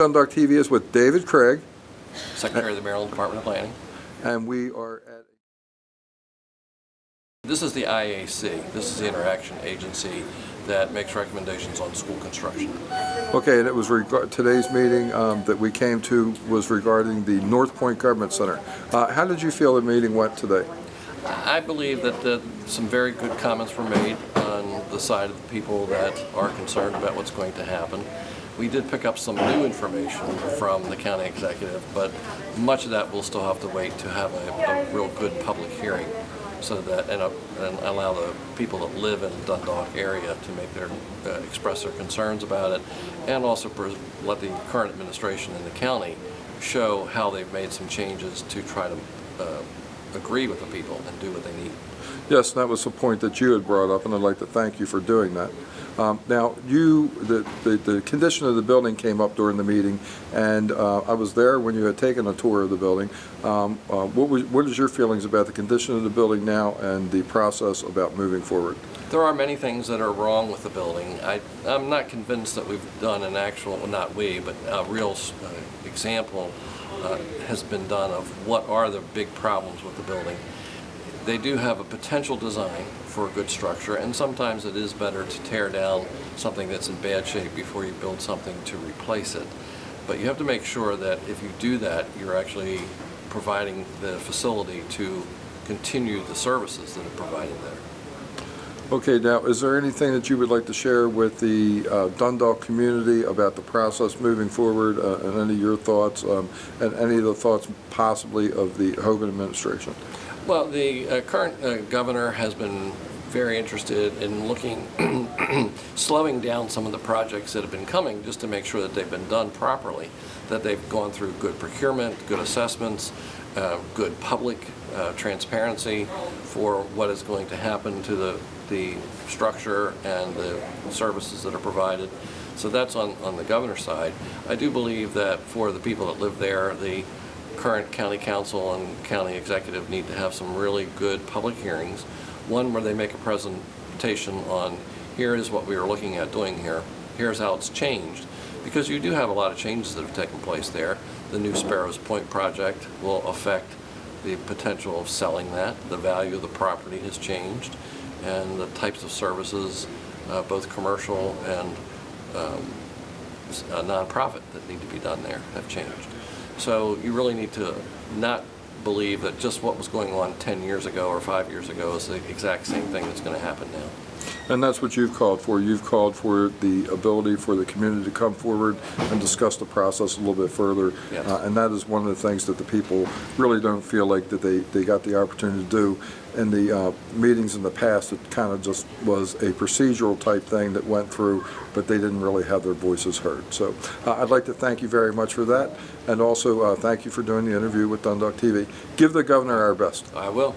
Dundalk TV is with David Craig, Secretary of the Maryland Department of Planning. And we are at... This is the IAC. This is the interaction agency that makes recommendations on school construction. Okay, and it was today's meeting that we came to was regarding the North Point Government Center. How did you feel the meeting went today? I believe that some very good comments were made on the side of the people that are concerned about what's going to happen. We did pick up some new information from the county executive, but much of that will still have to wait to have a real good public hearing, so that and allow the people that live in the Dundalk area to make their express their concerns about it, and also let the current administration in the county show how they've made some changes to try to agree with the people and do what they need. Yes, that was the point that you had brought up, and I'd like to thank you for doing that. Now, the condition of the building came up during the meeting, and I was there when you had taken a tour of the building. What is your feelings about the condition of the building now and the process about moving forward? There are many things that are wrong with the building. I'm not convinced that we've done an actual, well, not we, but a real example has been done of what are the big problems with the building. They do have a potential design for a good structure, and sometimes it is better to tear down something that's in bad shape before you build something to replace it. But you have to make sure that if you do that, you're actually providing the facility to continue the services that are provided there. Okay, now, is there anything that you would like to share with the Dundalk community about the process moving forward, and any of your thoughts, and any of the thoughts possibly of the Hogan administration? Well, the current governor has been very interested in looking, slowing down some of the projects that have been coming, just to make sure that they've been done properly, that they've gone through good procurement, good assessments, good public transparency for what is going to happen to the structure and the services that are provided. So that's on the governor's side. I do believe that for the people that live there, the current county council and county executive need to have some really good public hearings. One where they make a presentation on, here is what we were looking at doing here, here's how it's changed. Because you do have a lot of changes that have taken place there. The new Sparrows Point project will affect the potential of selling that. The value of the property has changed, and the types of services, both commercial and nonprofit, that need to be done there have changed. So you really need to not believe that just what was going on 10 years ago or 5 years ago is the exact same thing that's going to happen now. And that's what you've called for. You've called for the ability for the community to come forward and discuss the process a little bit further. Yes. And that is one of the things that the people really don't feel like that they got the opportunity to do. In the meetings in the past, it kind of just was a procedural type thing that went through, but they didn't really have their voices heard. So I'd like to thank you very much for that, and also thank you for doing the interview with Dundalk TV. Give the governor our best. I will.